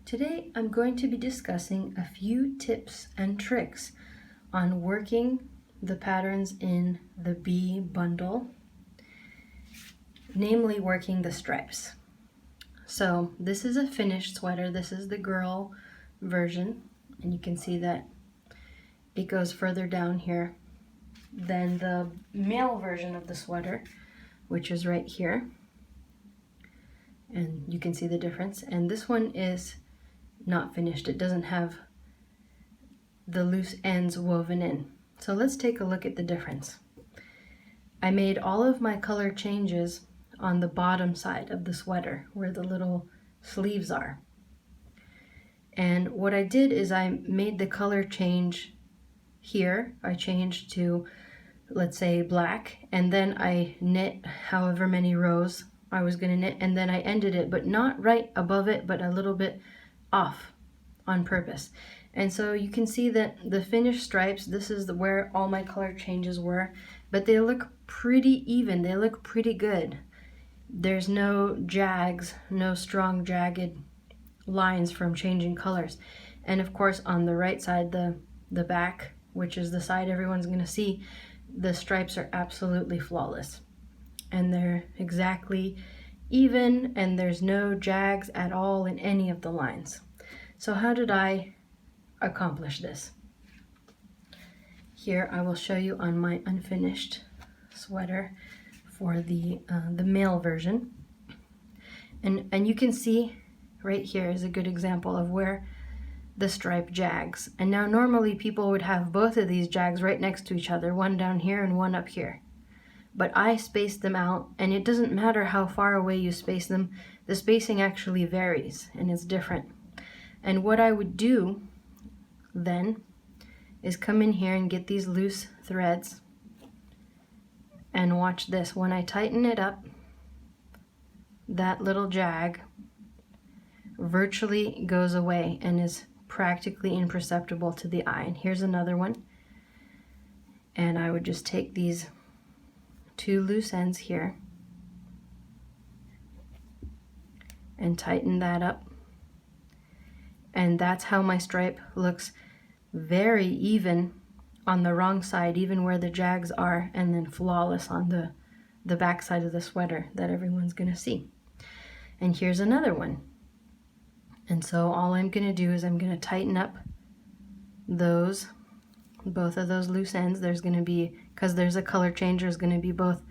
Today I'm going to be discussing a few tips and tricks on working the patterns in the B bundle, namely working the stripes. So this is a finished sweater. This is the girl version, and you can see that it goes further down here than the male version of the sweater, which is right here. And you can see the difference. And this one is not finished. It doesn't have the loose ends woven in. So let's take a look at the difference. I made all of my color changes on the bottom side of the sweater where the little sleeves are. And what I did is I made the color change here. I changed to, let's say, black, and then I knit however many rows I was going to knit, and then I ended it, but not right above it, but a little bit off on purpose. And so you can see that the finished stripes, this is where all my color changes were, but they look pretty even. They look pretty good. There's no jags, no strong jagged lines from changing colors. And of course on the right side, the back, which is the side everyone's going to see, the stripes are absolutely flawless. And they're exactly even, and there's no jags at all in any of the lines. So how did I accomplish this? Here I will show you on my unfinished sweater for the male version. And you can see right here is a good example of where the stripe jags. And now normally people would have both of these jags right next to each other, one down here and one up here. But I spaced them out, and it doesn't matter how far away you space them, the spacing actually varies and it's different. And what I would do then is come in here and get these loose threads, and watch this. When I tighten it up, that little jag virtually goes away and is practically imperceptible to the eye. And here's another one. And I would just take these two loose ends here and tighten that up. And that's how my stripe looks very even on the wrong side, even where the jags are, and then flawless on the back side of the sweater that everyone's gonna see. And here's another one. And so all I'm gonna do is I'm gonna tighten up both of those loose ends. There's gonna be, because there's a color change, there's gonna be both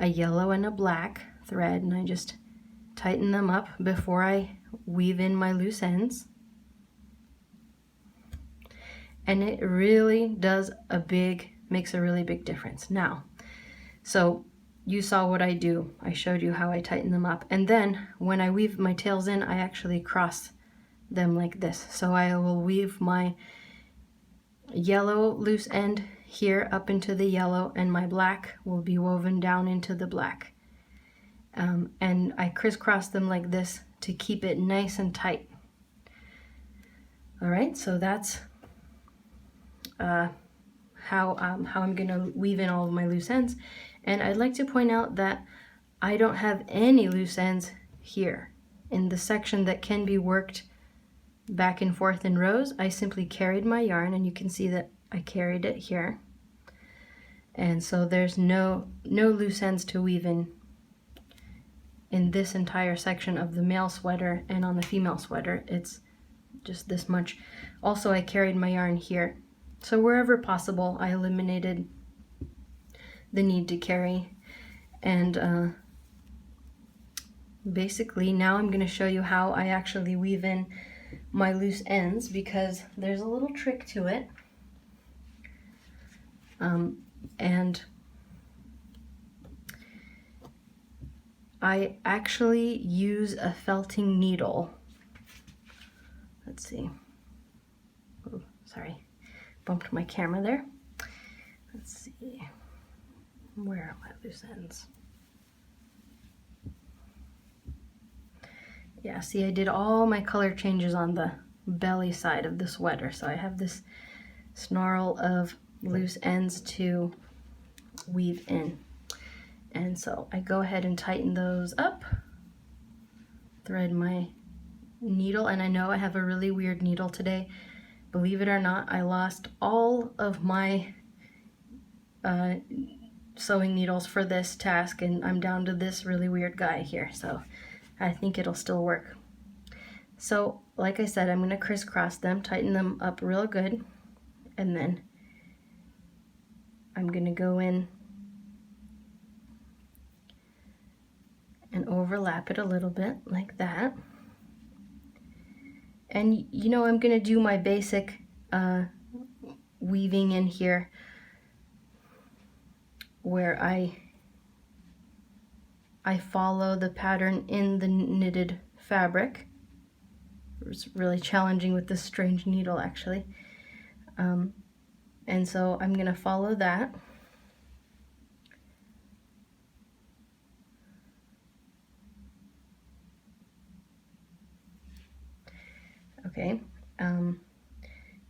a yellow and a black thread, and I just tighten them up before I weave in my loose ends. And it really makes a really big difference. Now, so you saw what I do. I showed you how I tighten them up. And then when I weave my tails in, I actually cross them like this. So I will weave my yellow loose end here up into the yellow, and my black will be woven down into the black. And I crisscross them like this to keep it nice and tight. All right, so that's how I'm gonna weave in all of my loose ends. And I'd like to point out that I don't have any loose ends here. In the section that can be worked back and forth in rows, I simply carried my yarn, and you can see that I carried it here. And so there's no loose ends to weave in this entire section of the male sweater, and on the female sweater it's just this much. Also, I carried my yarn here. So wherever possible, I eliminated the need to carry. And basically now I'm going to show you how I actually weave in my loose ends, because there's a little trick to it. And I actually use a felting needle. Let's see. Oh, sorry. Bumped my camera there. Let's see. Where are my loose ends? Yeah, see, I did all my color changes on the belly side of the sweater. So I have this snarl of loose ends to weave in. And so I go ahead and tighten those up, thread my needle, and I know I have a really weird needle today. Believe it or not, I lost all of my sewing needles for this task, and I'm down to this really weird guy here, so I think it'll still work. So like I said, I'm going to crisscross them, tighten them up real good, and then I'm going to go in and overlap it a little bit like that. And you know, I'm going to do my basic weaving in here where I follow the pattern in the knitted fabric. It's really challenging with this strange needle actually. And so I'm going to follow that. Okay,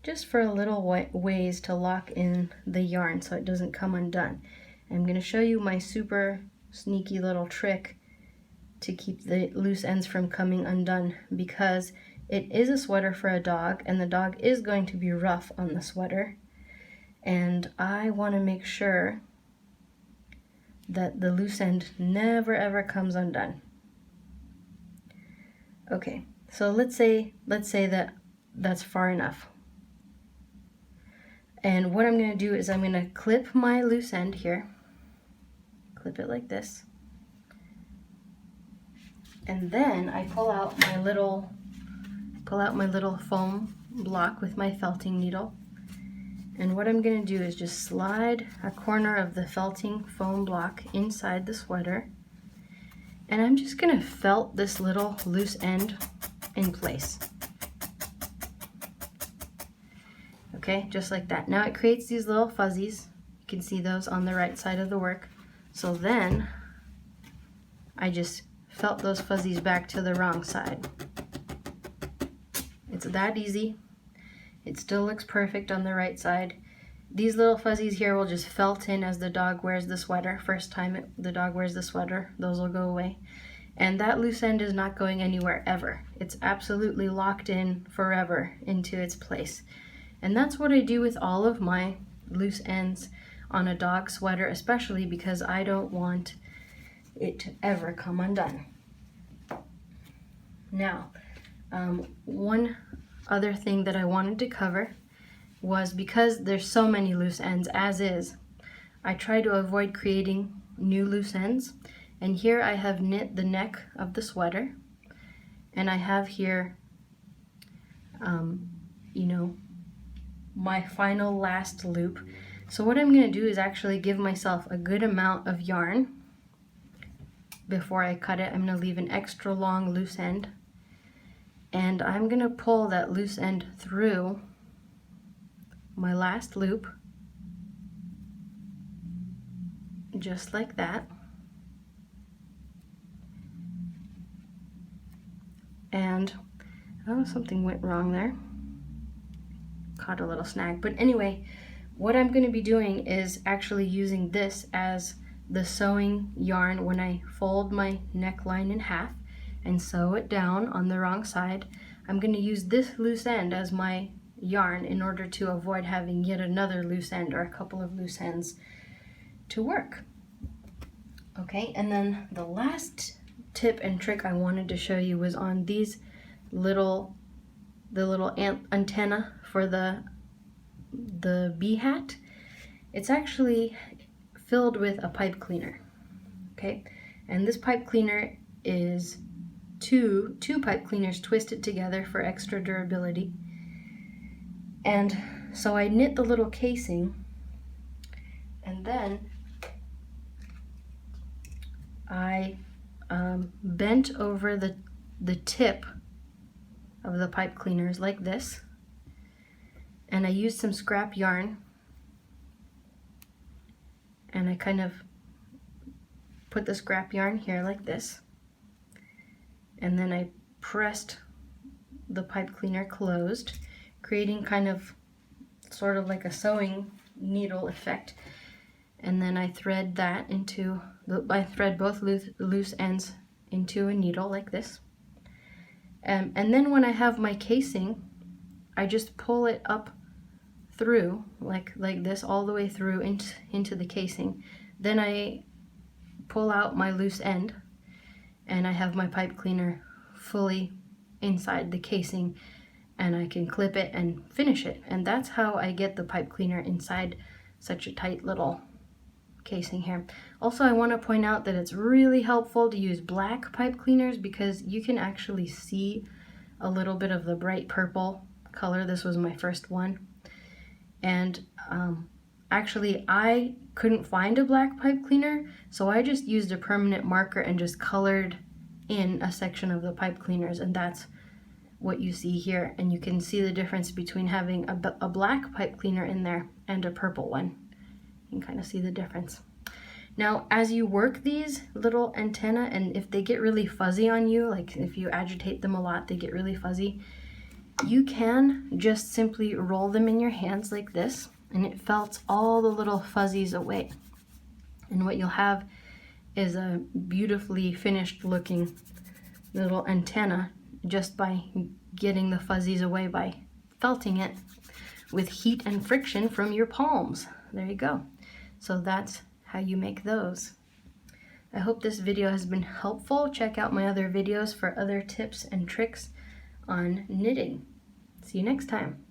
just for a little ways to lock in the yarn so it doesn't come undone. I'm going to show you my super sneaky little trick to keep the loose ends from coming undone, because it is a sweater for a dog and the dog is going to be rough on the sweater, and I want to make sure that the loose end never ever comes undone. Okay, so let's say that that's far enough. And what I'm going to do is I'm going to clip my loose end here. Clip it like this. And then I pull out my little foam block with my felting needle. And what I'm going to do is just slide a corner of the felting foam block inside the sweater. And I'm just going to felt this little loose end in place. Okay, just like that. Now it creates these little fuzzies. You can see those on the right side of the work. So then I just felt those fuzzies back to the wrong side. It's that easy. It still looks perfect on the right side. These little fuzzies here will just felt in as the dog wears the sweater. First time the dog wears the sweater, those will go away. And that loose end is not going anywhere ever. It's absolutely locked in forever into its place. And that's what I do with all of my loose ends on a dog sweater, especially because I don't want it to ever come undone. Now, one other thing that I wanted to cover was, because there's so many loose ends as is, I try to avoid creating new loose ends. And here I have knit the neck of the sweater, and I have here, you know, my final last loop. So what I'm going to do is actually give myself a good amount of yarn before I cut it. I'm going to leave an extra long loose end, and I'm going to pull that loose end through my last loop, just like that. And oh, something went wrong there. Caught a little snag. But anyway, what I'm going to be doing is actually using this as the sewing yarn when I fold my neckline in half and sew it down on the wrong side. I'm going to use this loose end as my yarn in order to avoid having yet another loose end or a couple of loose ends to work. Okay, and then the last tip and trick I wanted to show you was on these the little antenna for the bee hat. It's actually filled with a pipe cleaner. Okay, and this pipe cleaner is two pipe cleaners twisted together for extra durability. And so I knit the little casing, and then I bent over the tip of the pipe cleaners like this, and I used some scrap yarn, and I kind of put the scrap yarn here like this, and then I pressed the pipe cleaner closed, creating kind of sort of like a sewing needle effect. And then I thread that into I thread both loose ends into a needle like this, And then when I have my casing, I just pull it up through like this all the way through into the casing. Then I pull out my loose end and I have my pipe cleaner fully inside the casing, and I can clip it and finish it. And that's how I get the pipe cleaner inside such a tight little casing here. Also, I want to point out that it's really helpful to use black pipe cleaners because you can actually see a little bit of the bright purple color. This was my first one. And actually I couldn't find a black pipe cleaner, so I just used a permanent marker and just colored in a section of the pipe cleaners, and that's what you see here. And you can see the difference between having a black pipe cleaner in there and a purple one. You can kind of see the difference. Now, as you work these little antennae, and if they get really fuzzy on you, like if you agitate them a lot, they get really fuzzy, you can just simply roll them in your hands like this, and it felts all the little fuzzies away. And what you'll have is a beautifully finished looking little antenna just by getting the fuzzies away by felting it with heat and friction from your palms. There you go. So that's how you make those. I hope this video has been helpful. Check out my other videos for other tips and tricks on knitting. See you next time.